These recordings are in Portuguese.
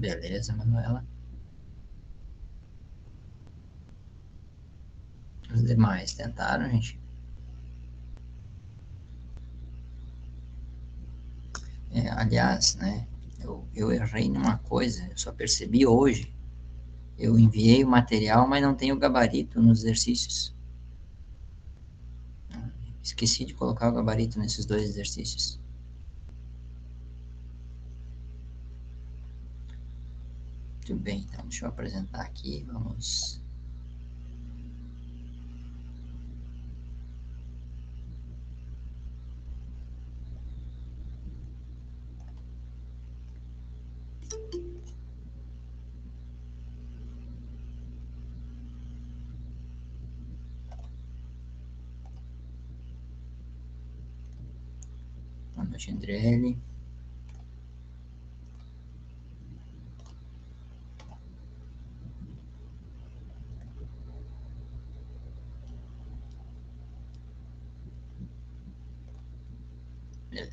Beleza, Manuela. Os demais tentaram, gente? Aliás, né, eu errei numa coisa, eu só percebi hoje. Eu enviei o material, mas não tenho o gabarito nos exercícios. Esqueci de colocar o gabarito nesses dois exercícios. Muito bem, então deixa eu apresentar aqui, vamos... Boa noite, Andriele.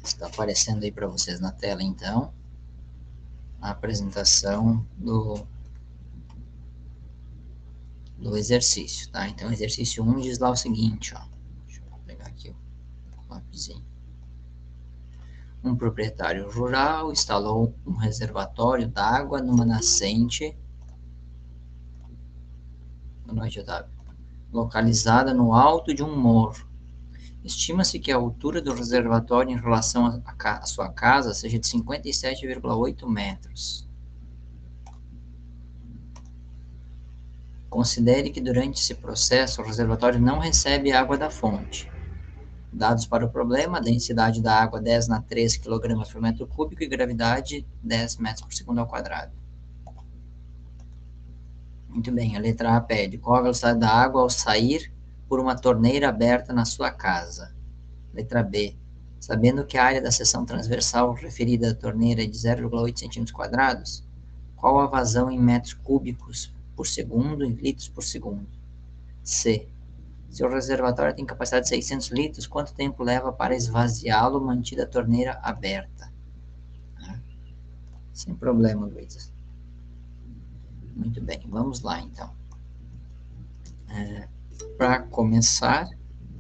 Está aparecendo aí para vocês na tela, então, a apresentação do exercício, tá? Então, exercício 1 diz lá o seguinte, ó. Deixa eu pegar aqui o lapisinho. Um proprietário rural instalou um reservatório d'água numa nascente, boa noite, Otávio, localizada no alto de um morro. Estima-se que a altura do reservatório em relação à sua casa seja de 57,8 metros. Considere que durante esse processo o reservatório não recebe água da fonte. Dados para o problema: densidade da água 10 na 3 kg por metro cúbico e gravidade 10 metros por segundo ao quadrado. Muito bem, a letra A pede: qual a velocidade da água ao sair por uma torneira aberta na sua casa? Letra B: sabendo que a área da seção transversal referida à torneira é de 0,8 cm², qual a vazão em metros cúbicos por segundo em litros por segundo? C: se o reservatório tem capacidade de 600 litros, quanto tempo leva para esvaziá-lo mantida a torneira aberta? Sem problema, Luísa. Muito bem, vamos lá então. Para começar,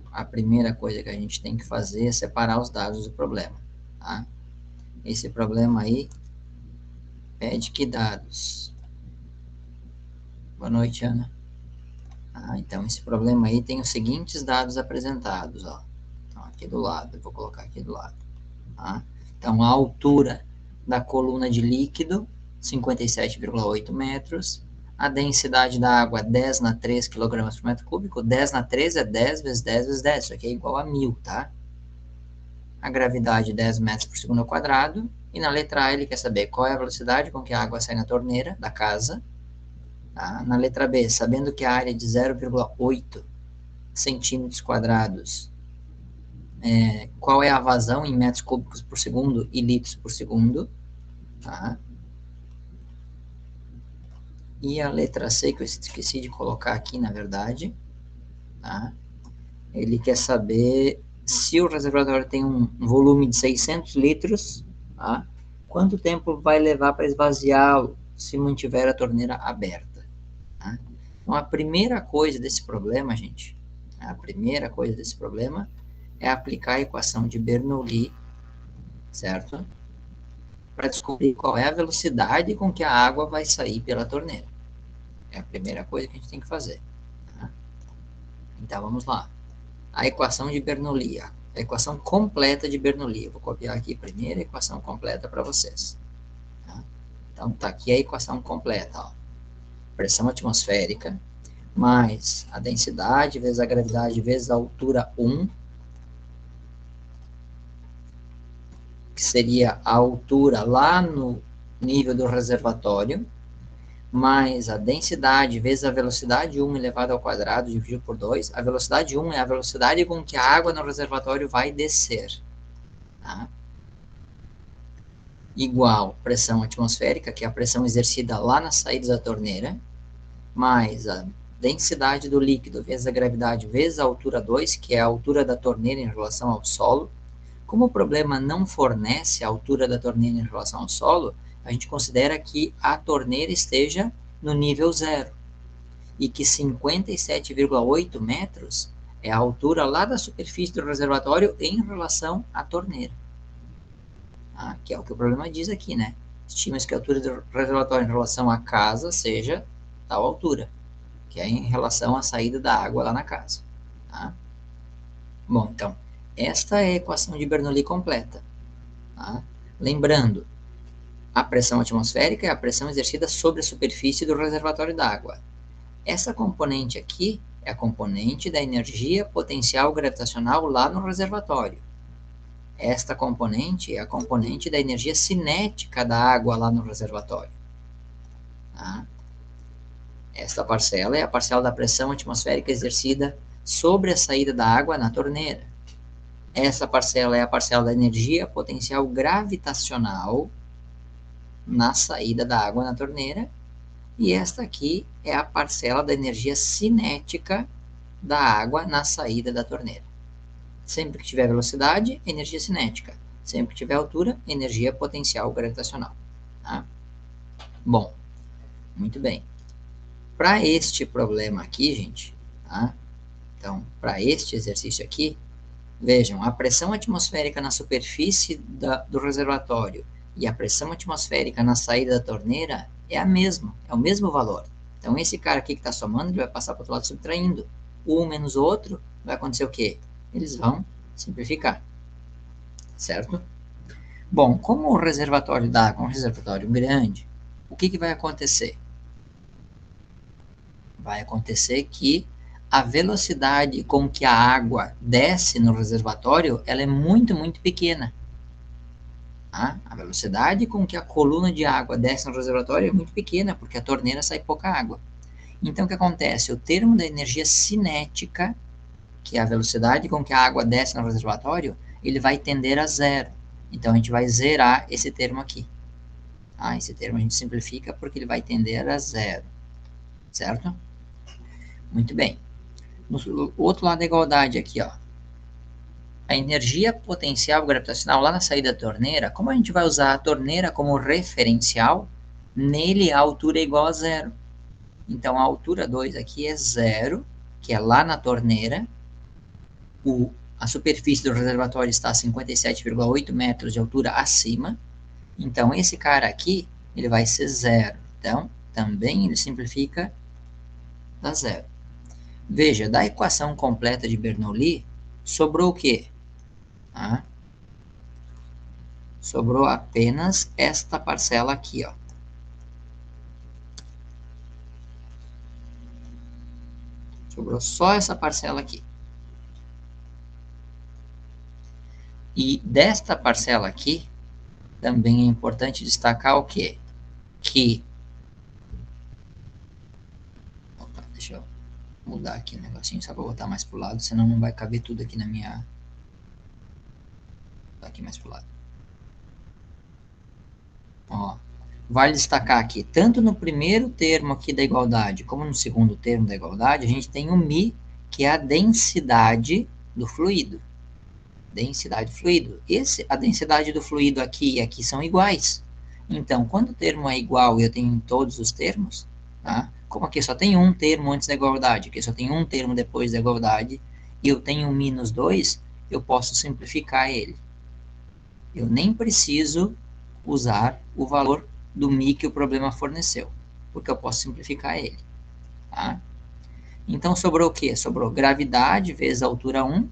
a primeira coisa que a gente tem que fazer é separar os dados do problema, tá? Esse problema aí pede que dados? Boa noite, Ana. Então esse problema aí tem os seguintes dados apresentados, ó. Então, aqui do lado, eu vou colocar aqui do lado, tá? Então, a altura da coluna de líquido, 57,8 metros. A densidade da água, 10 na 3 kg por metro cúbico. 10 na 3 é 10 vezes 10 vezes 10. Isso aqui é igual a 1000, tá? A gravidade, 10 metros por segundo ao quadrado. E na letra A, ele quer saber qual é a velocidade com que a água sai na torneira da casa. Tá? Na letra B, sabendo que a área é de 0,8 centímetros quadrados, qual é a vazão em metros cúbicos por segundo e litros por segundo, tá? E a letra C, que eu esqueci de colocar aqui, na verdade, tá? Ele quer saber se o reservatório tem um volume de 600 litros, tá? Quanto tempo vai levar para esvaziá-lo se mantiver a torneira aberta, tá? Então, a primeira coisa desse problema, gente, é aplicar a equação de Bernoulli, certo? Para descobrir qual é a velocidade com que a água vai sair pela torneira. É a primeira coisa que a gente tem que fazer. Tá? Então, vamos lá. A equação de Bernoulli, a equação completa de Bernoulli. Eu vou copiar aqui a primeira equação completa para vocês. Tá? Então, tá aqui a equação completa. Ó. Pressão atmosférica mais a densidade vezes a gravidade vezes a altura 1, que seria a altura lá no nível do reservatório, mais a densidade vezes a velocidade 1 elevado ao quadrado dividido por 2. A velocidade 1 é a velocidade com que a água no reservatório vai descer. Tá? Igual pressão atmosférica, que é a pressão exercida lá na saída da torneira, mais a densidade do líquido vezes a gravidade vezes a altura 2, que é a altura da torneira em relação ao solo. Como o problema não fornece a altura da torneira em relação ao solo, a gente considera que a torneira esteja no nível 0 e que 57,8 metros é a altura lá da superfície do reservatório em relação à torneira. Ah, que é o que o problema diz aqui, né? Estima-se que a altura do reservatório em relação à casa seja tal altura, que é em relação à saída da água lá na casa. Tá? Bom, então, esta é a equação de Bernoulli completa. Tá? Lembrando, a pressão atmosférica é a pressão exercida sobre a superfície do reservatório d'água. Essa componente aqui é a componente da energia potencial gravitacional lá no reservatório. Esta componente é a componente da energia cinética da água lá no reservatório. Tá? Esta parcela é a parcela da pressão atmosférica exercida sobre a saída da água na torneira. Essa parcela é a parcela da energia potencial gravitacional na saída da água na torneira. E esta aqui é a parcela da energia cinética da água na saída da torneira. Sempre que tiver velocidade, energia cinética. Sempre que tiver altura, energia potencial gravitacional. Tá? Bom, muito bem. Para este problema aqui, gente, tá? Então, para este exercício aqui, vejam, a pressão atmosférica na superfície do reservatório e a pressão atmosférica na saída da torneira é a mesma, é o mesmo valor. Então, esse cara aqui que está somando, ele vai passar para o outro lado subtraindo. Um menos o outro, vai acontecer o quê? Eles vão simplificar, certo? Bom, como o reservatório d'água é um reservatório grande, o que vai acontecer? Vai acontecer que a velocidade com que a água desce no reservatório, ela é muito, muito pequena. Tá? A velocidade com que a coluna de água desce no reservatório é muito pequena, porque a torneira sai pouca água. Então, o que acontece? O termo da energia cinética, que é a velocidade com que a água desce no reservatório, ele vai tender a zero. Então, a gente vai zerar esse termo aqui. Tá? Esse termo a gente simplifica porque ele vai tender a zero. Certo? Muito bem. No outro lado da igualdade aqui, ó. A energia potencial gravitacional lá na saída da torneira, como a gente vai usar a torneira como referencial, nele a altura é igual a zero. Então, a altura 2 aqui é zero, que é lá na torneira. A superfície do reservatório está a 57,8 metros de altura acima. Então, esse cara aqui, ele vai ser zero. Então, também ele simplifica a zero. Veja, da equação completa de Bernoulli, sobrou o quê? Ah, sobrou apenas esta parcela aqui, ó. Sobrou só essa parcela aqui. E desta parcela aqui, também é importante destacar o quê? Que... Opa, deixa eu mudar aqui o negocinho, só para botar mais pro lado, senão não vai caber tudo aqui na minha... Tá aqui mais pro lado. Ó, vale destacar aqui, tanto no primeiro termo aqui da igualdade, como no segundo termo da igualdade, a gente tem o μ, que é a densidade do fluido. Densidade do fluido. A densidade do fluido aqui e aqui são iguais. Então, quando o termo é igual e eu tenho em todos os termos, tá? Como aqui só tem um termo antes da igualdade, aqui só tem um termo depois da igualdade, e eu tenho menos 2, eu posso simplificar ele. Eu nem preciso usar o valor do μ que o problema forneceu, porque eu posso simplificar ele. Tá? Então, sobrou o quê? Sobrou gravidade vezes a altura 1,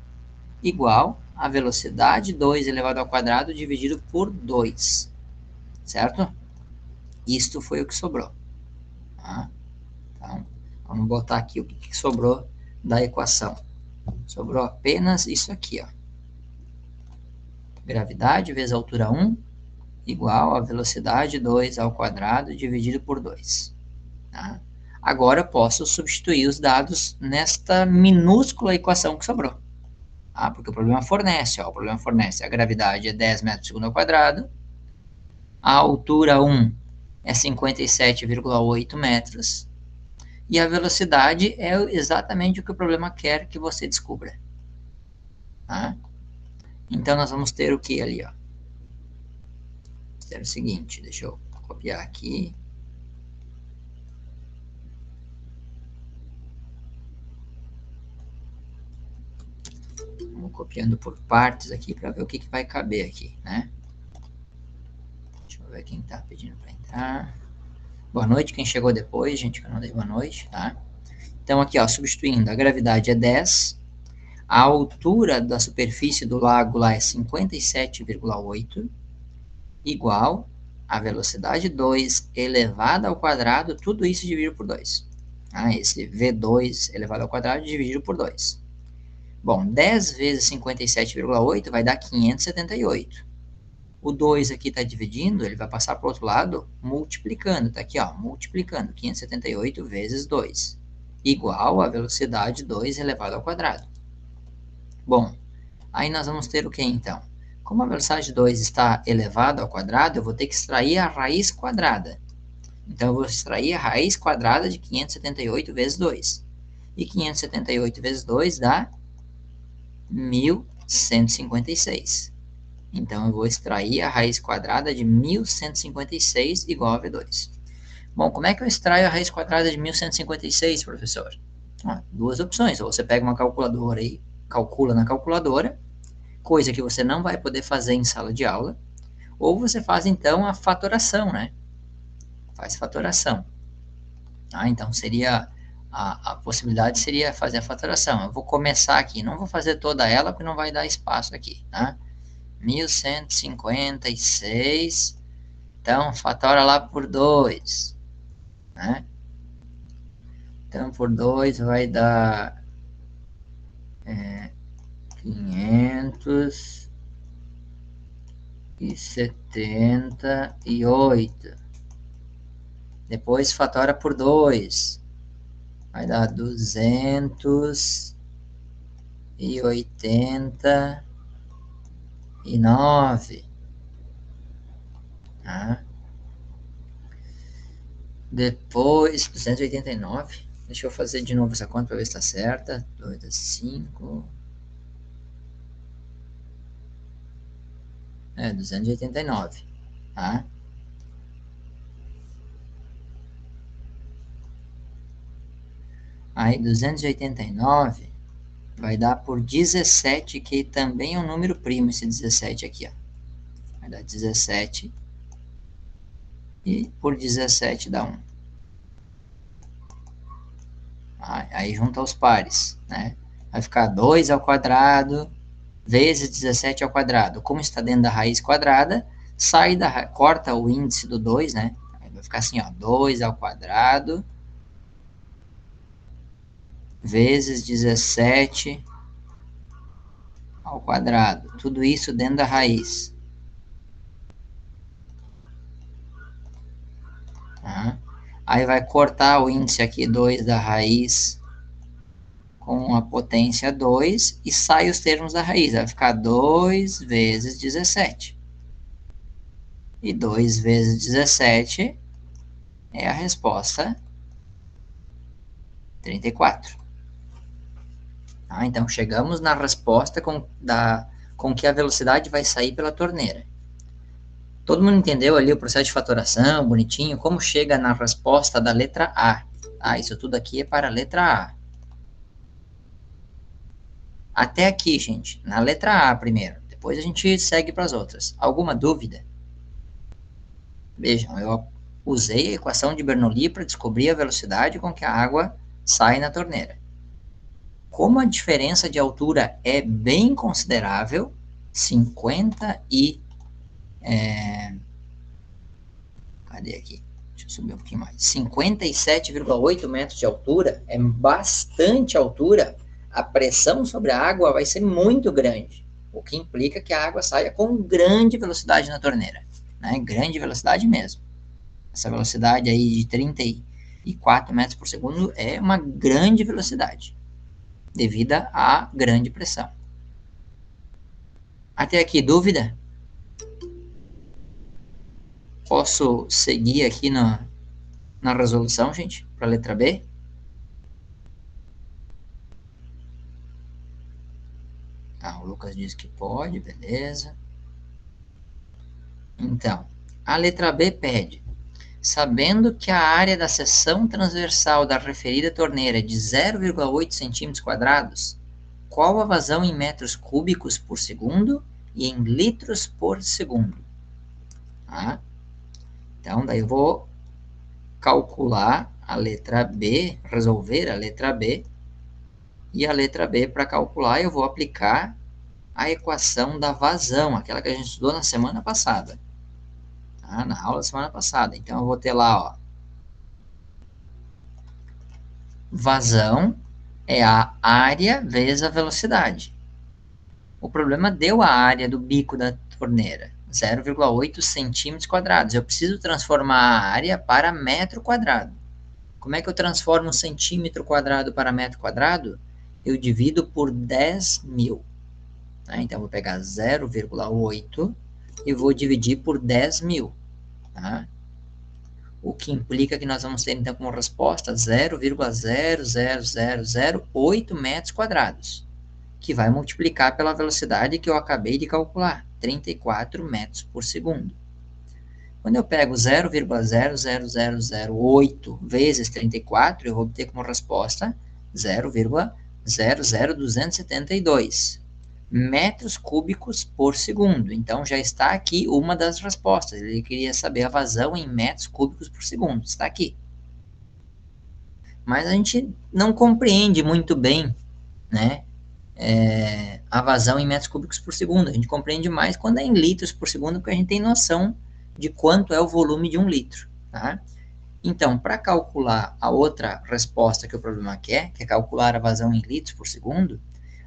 igual a velocidade 2 elevado ao quadrado dividido por 2. Certo? Isto foi o que sobrou. Tá? Então, vamos botar aqui o que sobrou da equação. Sobrou apenas isso aqui, ó. Gravidade vezes a altura 1 igual a velocidade 2 ao quadrado dividido por 2. Tá? Agora eu posso substituir os dados nesta minúscula equação que sobrou. Tá? Porque o problema fornece, ó, o problema fornece a gravidade é 10 metros por segundo ao quadrado, a altura 1 é 57,8 metros, e a velocidade é exatamente o que o problema quer que você descubra. Tá? Então, nós vamos ter o que ali, ó? Ter o seguinte, deixa eu copiar aqui. Vamos copiando por partes aqui para ver o que vai caber aqui, né? Deixa eu ver quem está pedindo para entrar. Boa noite, quem chegou depois, gente, que eu não dei boa noite, tá? Então, aqui, ó, substituindo, a gravidade é 10, a altura da superfície do lago lá é 57,8, igual a velocidade 2 elevada ao quadrado, tudo isso dividido por 2. Ah, esse V2 elevado ao quadrado dividido por 2. Bom, 10 vezes 57,8 vai dar 578. O 2 aqui está dividindo, ele vai passar para o outro lado, multiplicando. Está aqui, ó, multiplicando. 578 vezes 2, igual a velocidade 2 elevado ao quadrado. Bom, aí nós vamos ter o que, então? Como a velocidade 2 está elevada ao quadrado, eu vou ter que extrair a raiz quadrada. Então, eu vou extrair a raiz quadrada de 578 vezes 2. E 578 vezes 2 dá 1.156. Então, eu vou extrair a raiz quadrada de 1.156 igual a V2. Bom, como é que eu extraio a raiz quadrada de 1.156, professor? Duas opções. Ou você pega uma calculadora e calcula na calculadora, coisa que você não vai poder fazer em sala de aula, ou você faz, então, a fatoração, né? Faz fatoração. Então, seria... A possibilidade seria fazer a fatoração. Eu vou começar aqui, não vou fazer toda ela, porque não vai dar espaço aqui, tá? 1.156, então fatora lá por 2, né? Então, por 2 vai dar 578. Depois fatora por 2, vai dar 289. Tá? Depois, 289. Deixa eu fazer de novo essa conta para ver se está certa. 2 a 5. 289. Tá? Aí, 289 vai dar por 17, que também é um número primo, esse 17 aqui, ó. Vai dar 17. E por 17 dá 1. Aí junta os pares, né? Vai ficar 2 ao quadrado vezes 17 ao quadrado. Como está dentro da raiz quadrada, corta o índice do 2, né? Aí vai ficar assim, ó, 2 ao quadrado vezes 17 ao quadrado. Tudo isso dentro da raiz. Tá? Aí vai cortar o índice aqui 2 da raiz com a potência 2 e sai os termos da raiz. Vai ficar 2 vezes 17. E 2 vezes 17 é a resposta 34. Então, chegamos na resposta com que a velocidade vai sair pela torneira. Todo mundo entendeu ali o processo de fatoração, bonitinho, como chega na resposta da letra A. Isso tudo aqui é para a letra A. Até aqui, gente, na letra A primeiro. Depois a gente segue para as outras. Alguma dúvida? Vejam, eu usei a equação de Bernoulli para descobrir a velocidade com que a água sai na torneira. Como a diferença de altura é bem considerável, 50 e... cadê aqui? Deixa eu subir um pouquinho mais. 57,8 metros de altura, é bastante altura. A pressão sobre a água vai ser muito grande, o que implica que a água saia com grande velocidade na torneira, né? Grande velocidade mesmo. Essa velocidade aí de 34 metros por segundo é uma grande velocidade, devido à grande pressão. Até aqui, dúvida? Posso seguir aqui na resolução, gente, para a letra B? O Lucas diz que pode, beleza. Então, a letra B pede Sabendo que a área da seção transversal da referida torneira é de 0,8 centímetros quadrados, qual a vazão em metros cúbicos por segundo e em litros por segundo? Tá? Então, daí eu vou calcular a letra B, resolver a letra B, e a letra B, para calcular, eu vou aplicar a equação da vazão, aquela que a gente estudou na semana passada. Tá? Na aula da semana passada. Então, eu vou ter lá, ó, vazão é a área vezes a velocidade. O problema deu a área do bico da torneira, 0,8 centímetros quadrados. Eu preciso transformar a área para metro quadrado. Como é que eu transformo um centímetro quadrado para metro quadrado? Eu divido por 10.000. Tá? Então, eu vou pegar 0,8 e vou dividir por 10.000. Tá? O que implica que nós vamos ter, então, como resposta 0,00008 metros quadrados, que vai multiplicar pela velocidade que eu acabei de calcular, 34 metros por segundo. Quando eu pego 0,00008 vezes 34, eu vou obter como resposta 0,00272 metros cúbicos por segundo. Então, já está aqui uma das respostas. Ele queria saber a vazão em metros cúbicos por segundo. Está aqui. Mas a gente não compreende muito bem, né, a vazão em metros cúbicos por segundo. A gente compreende mais quando é em litros por segundo, porque a gente tem noção de quanto é o volume de 1 litro. Tá? Então, para calcular a outra resposta que o problema quer, que é calcular a vazão em litros por segundo,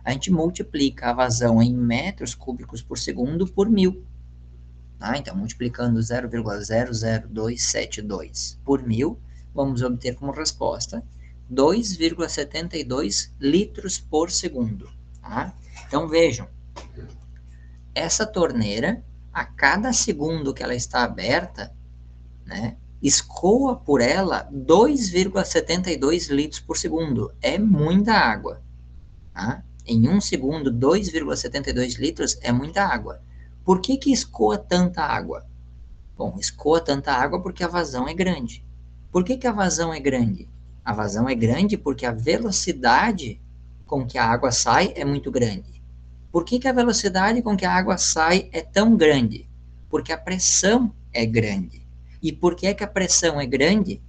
a gente multiplica a vazão em metros cúbicos por segundo por 1.000. Tá? Então, multiplicando 0,00272 por 1.000, vamos obter como resposta 2,72 litros por segundo. Tá? Então, vejam, essa torneira, a cada segundo que ela está aberta, né, escoa por ela 2,72 litros por segundo. É muita água. Tá? Em 1 segundo, 2,72 litros é muita água. Por que que escoa tanta água? Bom, escoa tanta água porque a vazão é grande. Por que que a vazão é grande? A vazão é grande porque a velocidade com que a água sai é muito grande. Por que que a velocidade com que a água sai é tão grande? Porque a pressão é grande. E por que que a pressão é grande?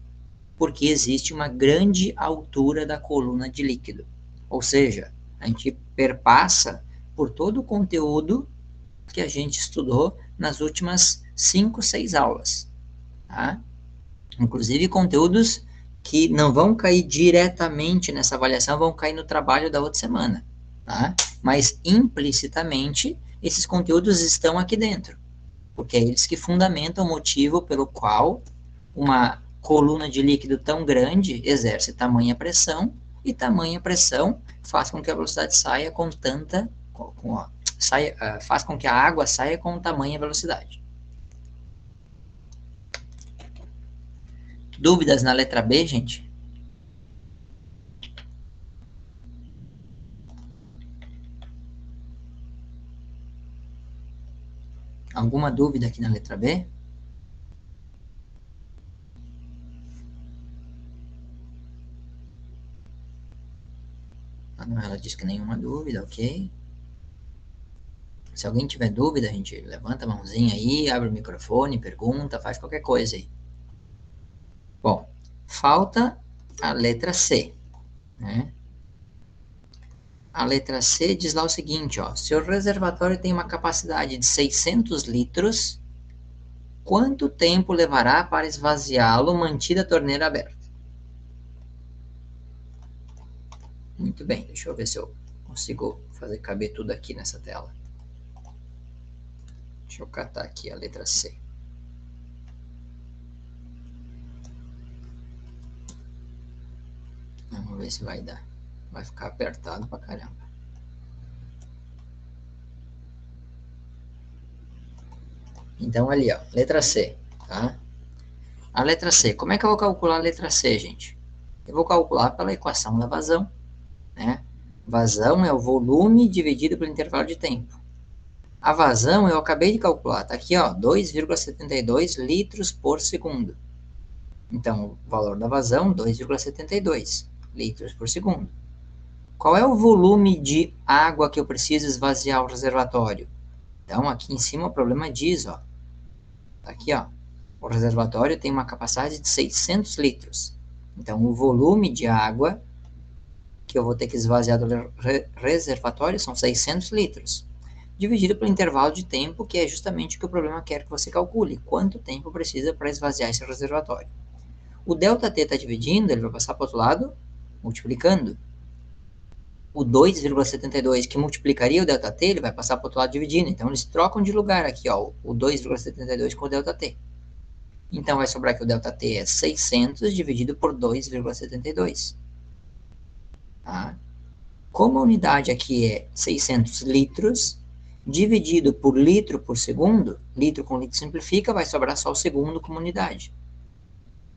Porque existe uma grande altura da coluna de líquido. Ou seja, a gente perpassa por todo o conteúdo que a gente estudou nas últimas 5, 6 aulas. Tá? Inclusive conteúdos que não vão cair diretamente nessa avaliação, vão cair no trabalho da outra semana. Tá? Mas implicitamente, esses conteúdos estão aqui dentro. Porque é eles que fundamentam o motivo pelo qual uma coluna de líquido tão grande exerce tamanha pressão, e tamanha pressão faz com que a velocidade saia com tanta... faz com que a água saia com tamanha velocidade. Dúvidas na letra B, gente? Alguma dúvida aqui na letra B? Ah, não, ela diz que nenhuma dúvida, ok. Se alguém tiver dúvida, a gente levanta a mãozinha aí, abre o microfone, pergunta, faz qualquer coisa aí. Bom, falta a letra C, né? A letra C diz lá o seguinte, ó, se o reservatório tem uma capacidade de 600 litros, quanto tempo levará para esvaziá-lo, mantida a torneira aberta? Muito bem, deixa eu ver se eu consigo fazer caber tudo aqui nessa tela. Deixa eu catar aqui a letra C. Vamos ver se vai dar. Vai ficar apertado pra caramba. Então, ali, ó, letra C, tá? A letra C, como é que eu vou calcular a letra C, gente? Eu vou calcular pela equação da vazão, né? Vazão é o volume dividido pelo intervalo de tempo. A vazão eu acabei de calcular, tá aqui, ó, 2,72 litros por segundo. Então, o valor da vazão, 2,72 litros por segundo. Qual é o volume de água que eu preciso esvaziar o reservatório? Então, aqui em cima o problema diz, ó. Tá aqui, ó. O reservatório tem uma capacidade de 600 litros. Então, o volume de água que eu vou ter que esvaziar do reservatório são 600 litros. Dividido pelo intervalo de tempo, que é justamente o que o problema quer que você calcule. Quanto tempo precisa para esvaziar esse reservatório. O ΔT está dividindo, ele vai passar para o outro lado, multiplicando. O 2,72 que multiplicaria o ΔT, ele vai passar para o outro lado dividindo. Então, eles trocam de lugar aqui, ó, o 2,72 com o ΔT. Então, vai sobrar que o ΔT é 600 dividido por 2,72. Tá? Como a unidade aqui é 600 litros, dividido por litro por segundo, litro com litro simplifica, vai sobrar só o segundo como unidade.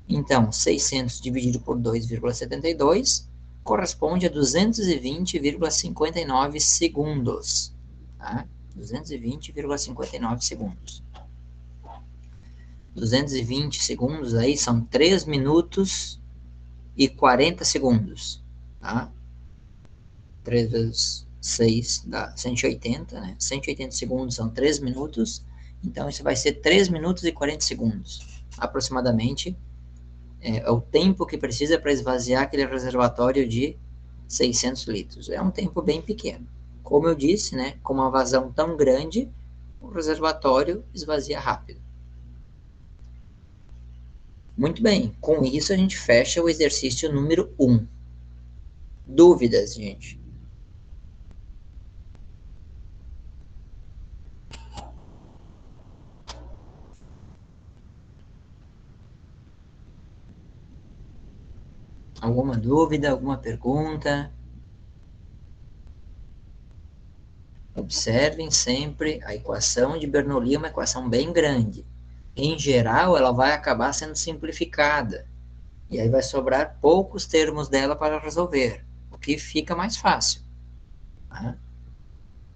Então, 600 dividido por 2,72 corresponde a 220,59 segundos. Tá? 220,59 segundos. 220 segundos aí são 3 minutos e 40 segundos. Tá? 3 vezes 6 dá 180, né? 180 segundos são 3 minutos. Então, isso vai ser 3 minutos e 40 segundos. Aproximadamente, é o tempo que precisa para esvaziar aquele reservatório de 600 litros. É um tempo bem pequeno. Como eu disse, né? Com uma vazão tão grande, o reservatório esvazia rápido. Muito bem, com isso a gente fecha o exercício número 1. Dúvidas, gente? Alguma dúvida, alguma pergunta? Observem sempre, a equação de Bernoulli é uma equação bem grande. Em geral, ela vai acabar sendo simplificada. E aí vai sobrar poucos termos dela para resolver, o que fica mais fácil. Tá?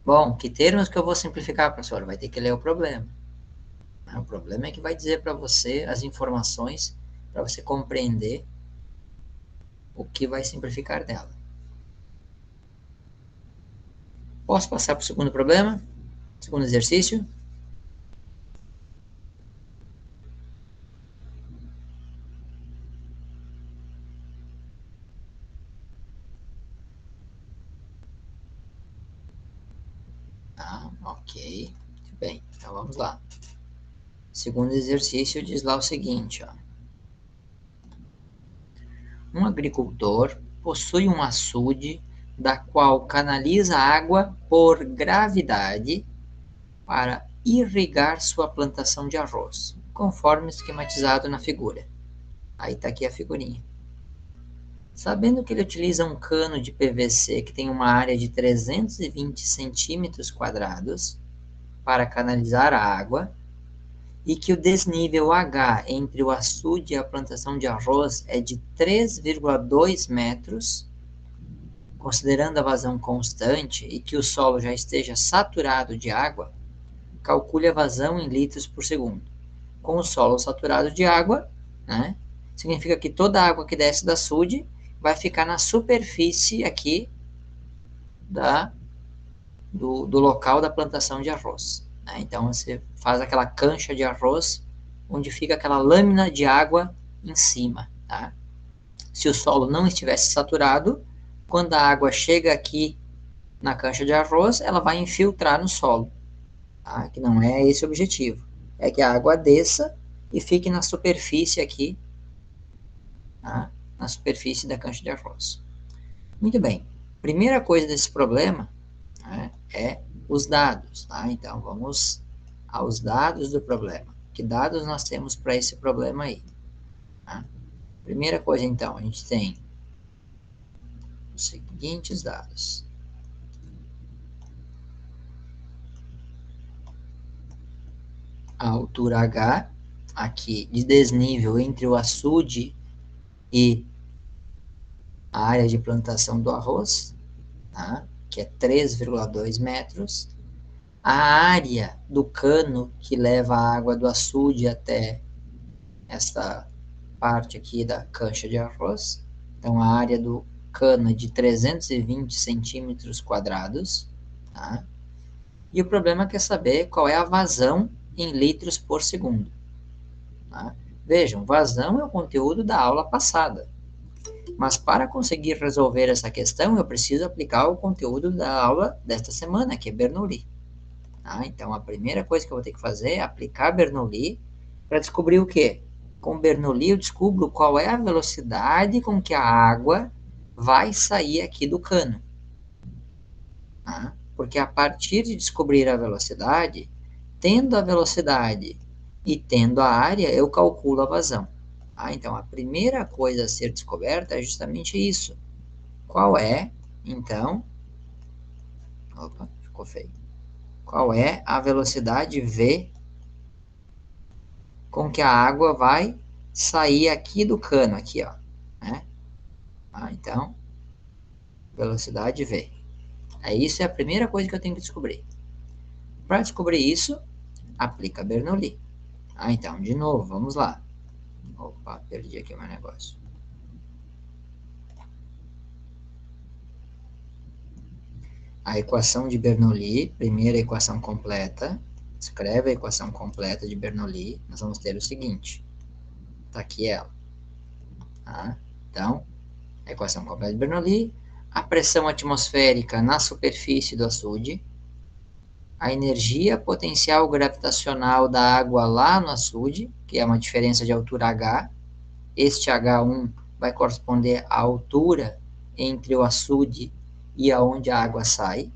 Bom, que termos que eu vou simplificar, professor? Vai ter que ler o problema. O problema é que vai dizer para você as informações para você compreender o que vai simplificar dela. Posso passar para o segundo problema? Segundo exercício? Ah, ok. Muito bem, então vamos lá. Segundo exercício diz lá o seguinte, ó. Um agricultor possui um açude da qual canaliza água por gravidade para irrigar sua plantação de arroz, conforme esquematizado na figura. Aí está aqui a figurinha. Sabendo que ele utiliza um cano de PVC que tem uma área de 320 centímetros quadrados para canalizar a água, e que o desnível H entre o açude e a plantação de arroz é de 3,2 metros, considerando a vazão constante e que o solo já esteja saturado de água, calcule a vazão em litros por segundo. Com o solo saturado de água, né, significa que toda a água que desce do açude vai ficar na superfície aqui do local da plantação de arroz. Né? Então, você faz aquela cancha de arroz, onde fica aquela lâmina de água em cima. Tá? Se o solo não estivesse saturado, quando a água chega aqui na cancha de arroz, ela vai infiltrar no solo. Tá? Que não é esse o objetivo. É que a água desça e fique na superfície aqui, tá? Na superfície da cancha de arroz. Muito bem. Primeira coisa desse problema, né, é os dados. Tá? Então, vamos aos dados do problema. Que dados nós temos para esse problema aí? Tá? Primeira coisa, então, a gente tem os seguintes dados. A altura H, aqui de desnível entre o açude e a área de plantação do arroz, tá? Que é 3,2 metros. A área do cano que leva a água do açude até esta parte aqui da cancha de arroz. Então, a área do cano é de 320 centímetros quadrados, tá? E o problema é saber qual é a vazão em litros por segundo, tá? Vejam, vazão é o conteúdo da aula passada. Mas para conseguir resolver essa questão, eu preciso aplicar o conteúdo da aula desta semana, que é Bernoulli. Tá? Então, a primeira coisa que eu vou ter que fazer é aplicar Bernoulli para descobrir o quê? Com Bernoulli eu descubro qual é a velocidade com que a água vai sair aqui do cano. Tá? Porque a partir de descobrir a velocidade, tendo a velocidade e tendo a área, eu calculo a vazão. Tá? Então, a primeira coisa a ser descoberta é justamente isso. Qual é, então... Opa, ficou feio. Qual é a velocidade V com que a água vai sair aqui do cano, aqui, ó, né? Então, velocidade V. Isso é a primeira coisa que eu tenho que descobrir. Para descobrir isso, aplica Bernoulli. Então, de novo, vamos lá. Opa, perdi aqui o meu negócio. A equação de Bernoulli, primeira equação completa. Escreve a equação completa de Bernoulli. Nós vamos ter o seguinte. Está aqui ela. Tá? Então, a equação completa de Bernoulli. A pressão atmosférica na superfície do açude. A energia potencial gravitacional da água lá no açude, que é uma diferença de altura H. Este H1 vai corresponder à altura entre o açude e aonde a água sai,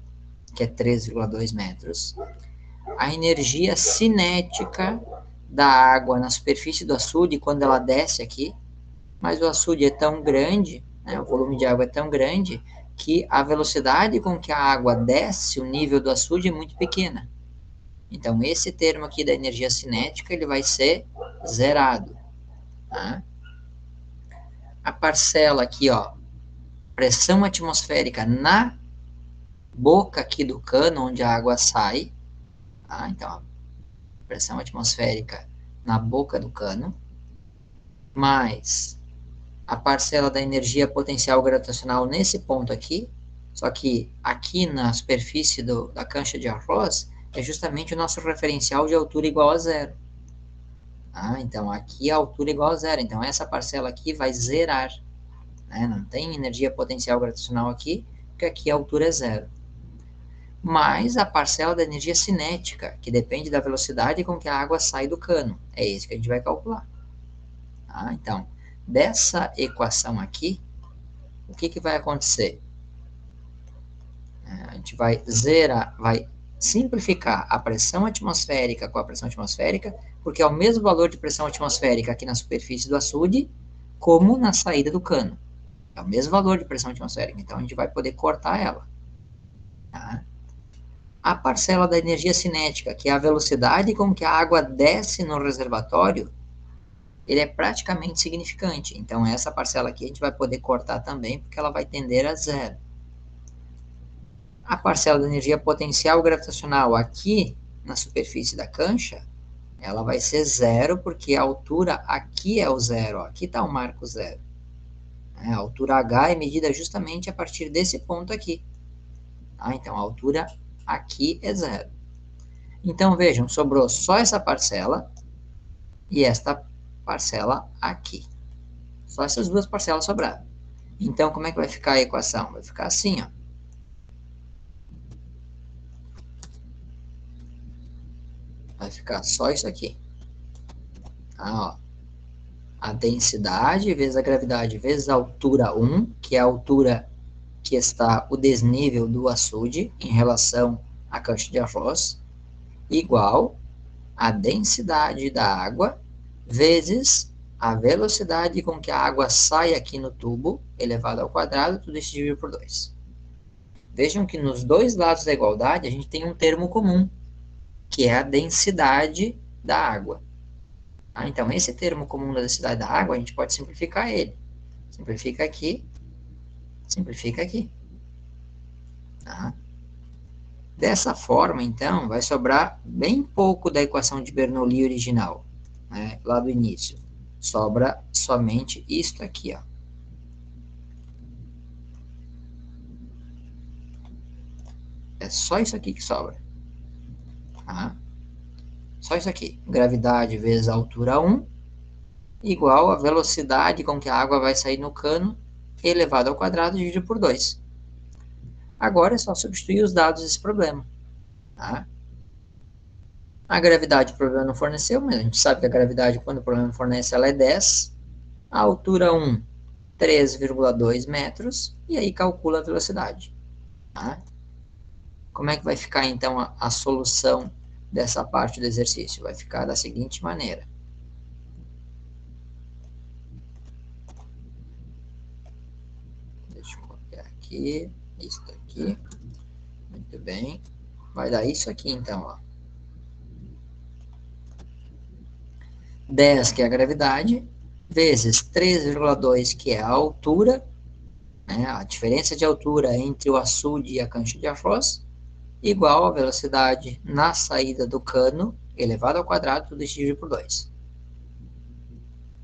que é 3,2 metros. A energia cinética da água na superfície do açude quando ela desce aqui, mas o açude é tão grande, né, o volume de água é tão grande, que a velocidade com que a água desce, o nível do açude é muito pequena. Então, esse termo aqui da energia cinética, ele vai ser zerado. Tá? A parcela aqui, ó, pressão atmosférica na boca aqui do cano, onde a água sai. Tá? Então, a pressão atmosférica na boca do cano, mais a parcela da energia potencial gravitacional nesse ponto aqui, só que aqui na superfície da cancha de arroz, é justamente o nosso referencial de altura igual a zero. Então, aqui a altura é igual a zero. Então, essa parcela aqui vai zerar. Né? Não tem energia potencial gravitacional aqui, porque aqui a altura é zero. Mais a parcela da energia cinética, que depende da velocidade com que a água sai do cano. É isso que a gente vai calcular. Então, dessa equação aqui, o que vai acontecer? A gente vai zerar, vai simplificar a pressão atmosférica com a pressão atmosférica, porque é o mesmo valor de pressão atmosférica aqui na superfície do açude, como na saída do cano. É o mesmo valor de pressão atmosférica, então a gente vai poder cortar ela. Tá? A parcela da energia cinética, que é a velocidade com que a água desce no reservatório, ele é praticamente insignificante. Então, essa parcela aqui a gente vai poder cortar também, porque ela vai tender a zero. A parcela da energia potencial gravitacional aqui na superfície da cancha, ela vai ser zero, porque a altura aqui é o zero. Ó. Aqui está o marco zero. A altura H é medida justamente a partir desse ponto aqui. Então, a altura aqui é zero. Então, vejam, sobrou só essa parcela e esta parcela aqui. Só essas duas parcelas sobraram. Então, como é que vai ficar a equação? Vai ficar assim, ó. Vai ficar só isso aqui. Ó. A densidade vezes a gravidade vezes a altura 1, que é a altura que está o desnível do açude em relação à cancha de arroz, igual a densidade da água vezes a velocidade com que a água sai aqui no tubo, elevado ao quadrado, tudo isso dividido por 2. Vejam que nos dois lados da igualdade a gente tem um termo comum, que é a densidade da água. Então, esse termo comum da densidade da água, a gente pode simplificar ele. Simplifica aqui, simplifica aqui. Tá? Dessa forma, então, vai sobrar bem pouco da equação de Bernoulli original, né, lá do início. Sobra somente isto aqui, ó. É só isso aqui que sobra. Tá? Só isso aqui. Gravidade vezes a altura 1, igual a velocidade com que a água vai sair no cano, elevado ao quadrado, dividido por 2. Agora é só substituir os dados desse problema. Tá? A gravidade o problema não forneceu, mas a gente sabe que a gravidade, quando o problema fornece, ela é 10. A altura 1, 13,2 metros. E aí calcula a velocidade. Tá? Como é que vai ficar, então, a solução dessa parte do exercício? Vai ficar da seguinte maneira. Deixa eu copiar aqui, isso aqui. Muito bem. Vai dar isso aqui, então, ó. 10, que é a gravidade, vezes 3,2, que é a altura, né, a diferença de altura entre o açude e a cancha de arroz, igual a velocidade na saída do cano, elevado ao quadrado, tudo isso dividido por 2.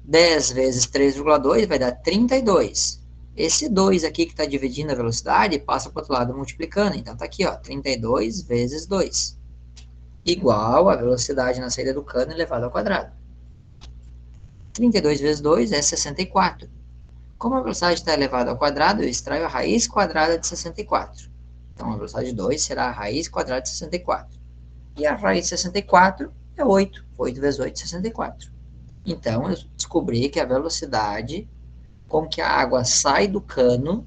10 vezes 3,2 vai dar 32. Esse 2 aqui que está dividindo a velocidade, passa para o outro lado multiplicando. Então, está aqui, ó, 32 vezes 2. Igual a velocidade na saída do cano elevado ao quadrado. 32 vezes 2 é 64. Como a velocidade está elevada ao quadrado, eu extraio a raiz quadrada de 64. Então, a velocidade de 2 será a raiz quadrada de 64. E a raiz de 64 é 8. 8 vezes 8 é 64. Então, eu descobri que a velocidade com que a água sai do cano,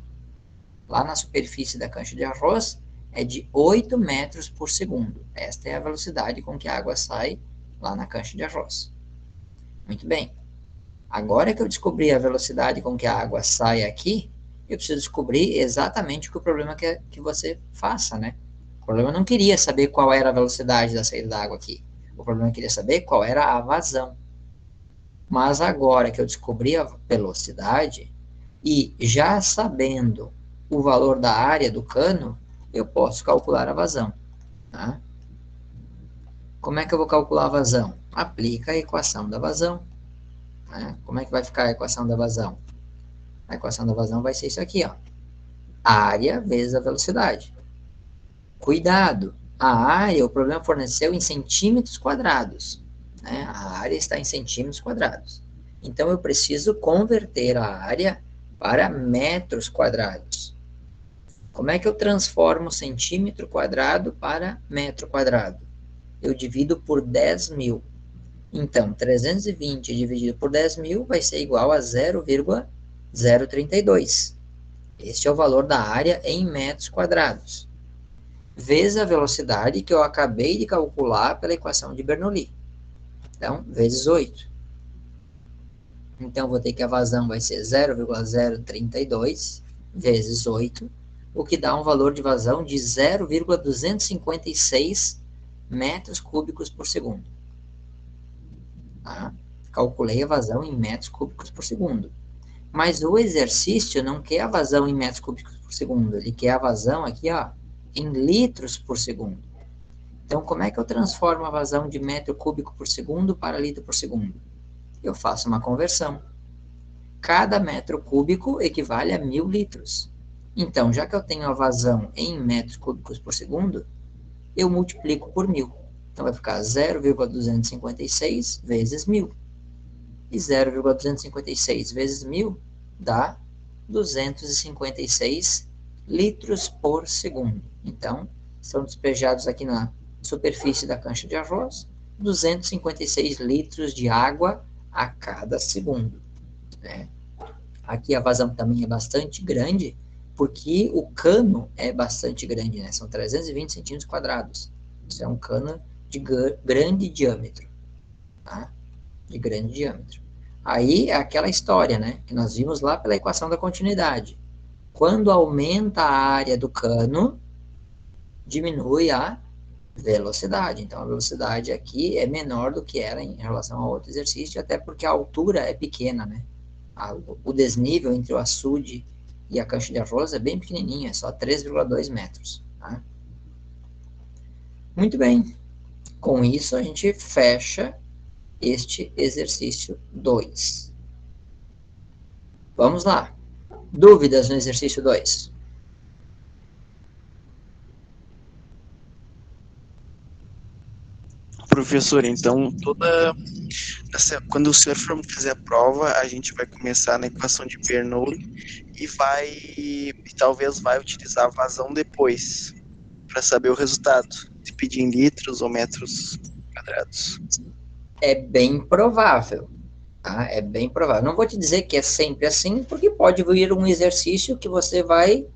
lá na superfície da cancha de arroz, é de 8 metros por segundo. Esta é a velocidade com que a água sai lá na cancha de arroz. Muito bem. Agora que eu descobri a velocidade com que a água sai aqui, eu preciso descobrir exatamente o que o problema quer que você faça, né? O problema não queria saber qual era a velocidade da saída da água aqui. O problema queria saber qual era a vazão. Mas agora que eu descobri a velocidade, e já sabendo o valor da área do cano, eu posso calcular a vazão. Tá? Como é que eu vou calcular a vazão? Aplica a equação da vazão. Né? Como é que vai ficar a equação da vazão? A equação da vazão vai ser isso aqui, ó. Área vezes a velocidade. Cuidado! A área, o problema forneceu em centímetros quadrados. Né? A área está em centímetros quadrados. Então, eu preciso converter a área para metros quadrados. Como é que eu transformo centímetro quadrado para metro quadrado? Eu divido por 10.000. Então, 320 dividido por 10.000 vai ser igual a 0,032. Este é o valor da área em metros quadrados. Vezes a velocidade que eu acabei de calcular pela equação de Bernoulli. Então, vezes 8. Então, vou ter que a vazão vai ser 0,032 vezes 8, o que dá um valor de vazão de 0,256 metros cúbicos por segundo. Tá? Calculei a vazão em metros cúbicos por segundo. Mas o exercício não quer a vazão em metros cúbicos por segundo, ele quer a vazão aqui, ó, em litros por segundo. Então, como é que eu transformo a vazão de metro cúbico por segundo para litro por segundo? Eu faço uma conversão. Cada metro cúbico equivale a 1.000 litros. Então, já que eu tenho a vazão em metros cúbicos por segundo, eu multiplico por 1.000. Então, vai ficar 0,256 vezes 1.000. E 0,256 vezes 1.000 dá 256 litros por segundo. Então, são despejados aqui na superfície da cancha de arroz 256 litros de água a cada segundo. Né? Aqui a vazão também é bastante grande, porque o cano é bastante grande, né? São 320 centímetros quadrados. Isso é um cano de grande diâmetro. Tá? De grande diâmetro. Aí é aquela história, né? Que nós vimos lá pela equação da continuidade. Quando aumenta a área do cano, diminui a velocidade. Então, a velocidade aqui é menor do que era em relação ao outro exercício, até porque a altura é pequena, né? O desnível entre o açude e a cancha de arroz é bem pequenininho, é só 3,2 metros. Tá? Muito bem. Com isso, a gente fecha este exercício 2. Vamos lá. Dúvidas no exercício 2? Professor, então quando o senhor for fazer a prova, a gente vai começar na equação de Bernoulli e talvez vai utilizar a vazão depois para saber o resultado, se pedir em litros ou metros quadrados. É bem provável. Tá? É bem provável. Não vou te dizer que é sempre assim, porque pode vir um exercício que você vai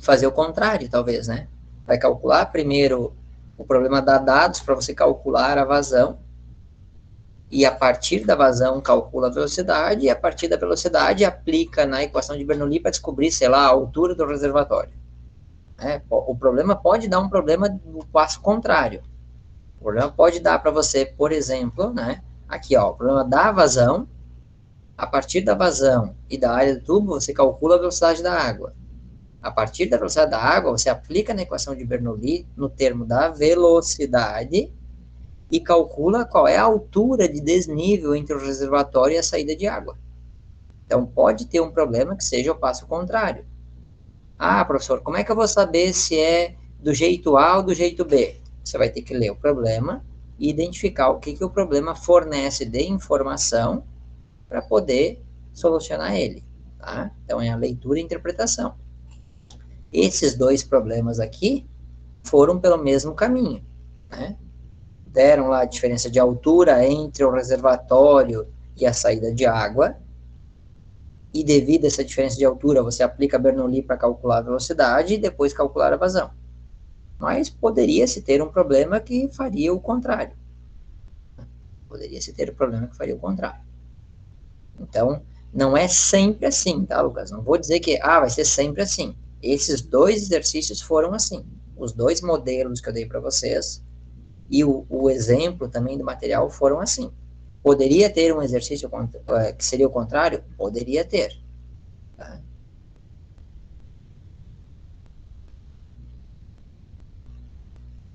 fazer o contrário, talvez, né? Vai calcular primeiro o problema dá dados para você calcular a vazão, e a partir da vazão calcula a velocidade, e a partir da velocidade aplica na equação de Bernoulli para descobrir, sei lá, a altura do reservatório. O problema pode dar um problema no passo contrário. O problema pode dar para você, por exemplo, né? Aqui, ó, o problema da vazão. A partir da vazão e da área do tubo, você calcula a velocidade da água. A partir da velocidade da água, você aplica na equação de Bernoulli no termo da velocidade e calcula qual é a altura de desnível entre o reservatório e a saída de água. Então, pode ter um problema que seja o passo contrário. Ah, professor, como é que eu vou saber se é do jeito A ou do jeito B? Você vai ter que ler o problema e identificar o que o problema fornece de informação para poder solucionar ele. Tá? Então, é a leitura e interpretação. Esses dois problemas aqui foram pelo mesmo caminho. Né? Deram lá a diferença de altura entre o reservatório e a saída de água, e devido a essa diferença de altura, você aplica Bernoulli para calcular a velocidade e depois calcular a vazão. Mas poderia-se ter um problema que faria o contrário. Poderia-se ter um problema que faria o contrário. Então, não é sempre assim, tá, Lucas? Não vou dizer que, vai ser sempre assim. Esses dois exercícios foram assim. Os dois modelos que eu dei para vocês e o exemplo também do material foram assim. Poderia ter um exercício que seria o contrário? Poderia ter. Tá?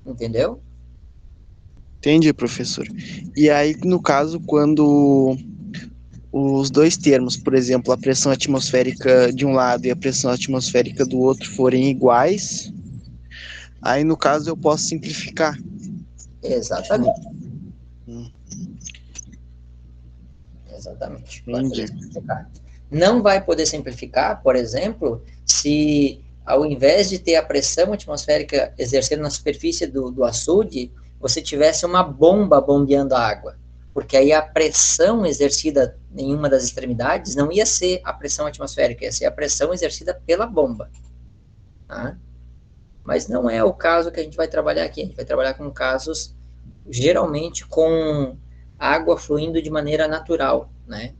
Entendeu? Entendi, professor. E aí, no caso, quando os dois termos, por exemplo, a pressão atmosférica de um lado e a pressão atmosférica do outro forem iguais, aí no caso eu posso simplificar. Exatamente. Hum, Exatamente. Vai poder Entendi. simplificar. Não vai poder simplificar, por exemplo, se ao invés de ter a pressão atmosférica exercendo na superfície do açude, você tivesse uma bomba bombeando a água. Porque aí a pressão exercida em uma das extremidades não ia ser a pressão atmosférica, ia ser a pressão exercida pela bomba. Tá? Mas não é o caso que a gente vai trabalhar aqui. A gente vai trabalhar com casos geralmente com água fluindo de maneira natural, né?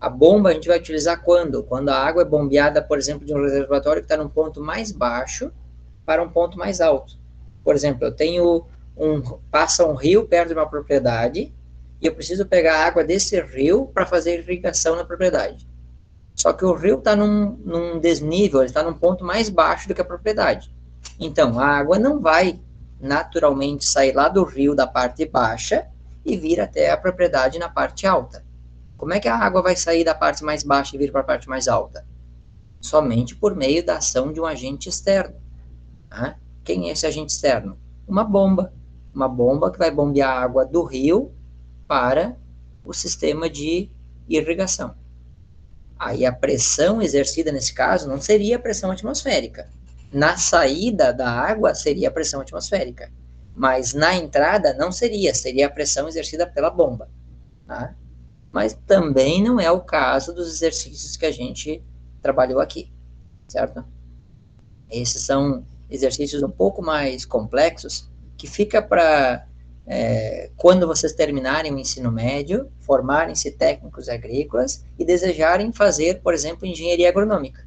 A bomba a gente vai utilizar quando? Quando a água é bombeada, por exemplo, de um reservatório que está num ponto mais baixo para um ponto mais alto. Por exemplo, passa um rio perto de uma propriedade e eu preciso pegar a água desse rio para fazer irrigação na propriedade. Só que o rio está num desnível, ele está num ponto mais baixo do que a propriedade. Então, a água não vai naturalmente sair lá do rio da parte baixa e vir até a propriedade na parte alta. Como é que a água vai sair da parte mais baixa e vir para a parte mais alta? Somente por meio da ação de um agente externo. Tá? Quem é esse agente externo? Uma bomba. Uma bomba que vai bombear a água do rio para o sistema de irrigação. Aí a pressão exercida nesse caso não seria a pressão atmosférica. Na saída da água seria a pressão atmosférica. Mas na entrada não seria a pressão exercida pela bomba. Tá? Mas também não é o caso dos exercícios que a gente trabalhou aqui, certo? Esses são exercícios um pouco mais complexos, que fica para quando vocês terminarem o ensino médio, formarem-se técnicos agrícolas e desejarem fazer, por exemplo, engenharia agronômica.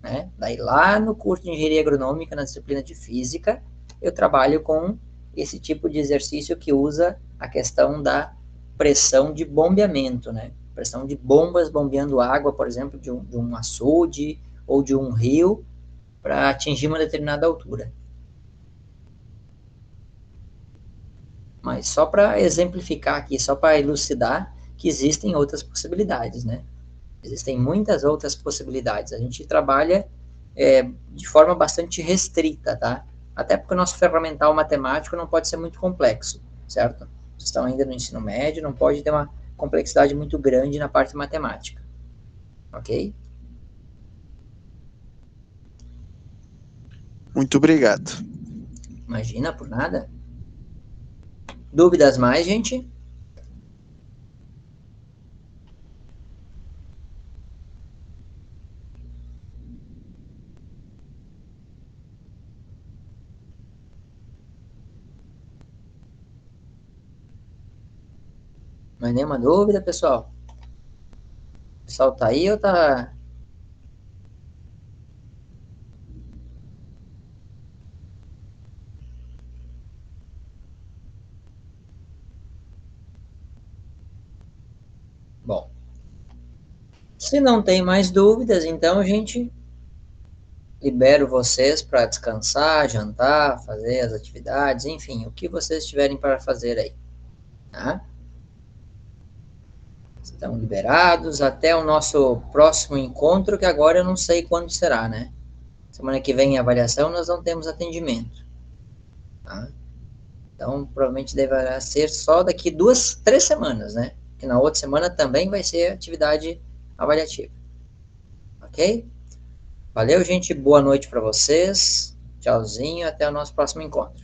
Né? Daí lá no curso de engenharia agronômica, na disciplina de física, eu trabalho com esse tipo de exercício que usa a questão da pressão de bombeamento, né? Pressão de bombas bombeando água, por exemplo, de um açude ou de um rio para atingir uma determinada altura. Mas só para exemplificar aqui, só para elucidar que existem outras possibilidades, né? Existem muitas outras possibilidades. A gente trabalha de forma bastante restrita, tá? Até porque o nosso ferramental matemático não pode ser muito complexo, certo? Vocês estão ainda no ensino médio, não pode ter uma complexidade muito grande na parte matemática, ok? Muito obrigado. Imagina, por nada. Dúvidas mais, gente? Mais nenhuma dúvida, pessoal? O pessoal tá aí ou tá... Bom, se não tem mais dúvidas, então a gente libero vocês para descansar, jantar, fazer as atividades, enfim, o que vocês tiverem para fazer aí, tá? Estão liberados até o nosso próximo encontro, que agora eu não sei quando será, né? Semana que vem em avaliação nós não temos atendimento, tá? Então, provavelmente deverá ser só daqui 2, 3 semanas, né? Que na outra semana também vai ser atividade avaliativa. Ok? Valeu, gente. Boa noite para vocês. Tchauzinho. Até o nosso próximo encontro.